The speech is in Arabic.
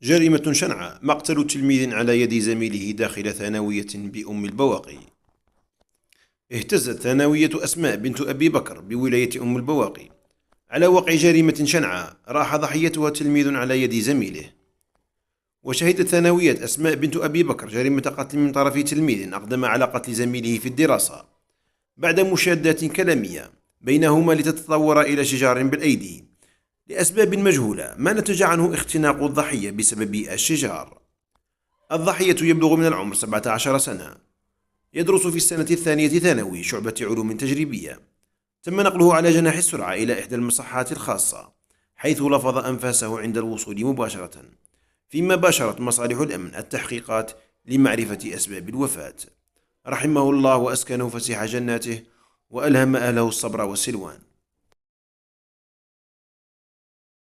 جريمة شنعاء: مقتل تلميذ على يد زميله داخل ثانوية بأم البواقي. اهتزت ثانوية أسماء بنت أبي بكر بولاية أم البواقي على وقع جريمة شنعاء راح ضحيتها تلميذ على يد زميله. وشهدت ثانوية أسماء بنت أبي بكر جريمة قتل من طرف تلميذ أقدم على قتل زميله في الدراسة بعد مشادات كلامية بينهما لتتطور إلى شجار بالأيدي لأسباب مجهولة، ما نتج عنه اختناق الضحية بسبب الشجار. الضحية يبلغ من العمر 17 سنة، يدرس في السنة الثانية ثانوي شعبة علوم تجريبية. تم نقله على جناح السرعة إلى إحدى المصحات الخاصة حيث لفظ أنفاسه عند الوصول مباشرة، فيما باشرت مصالح الأمن التحقيقات لمعرفة أسباب الوفاة. رحمه الله وأسكنه فسيح جناته وألهم أهله الصبر والسلوان.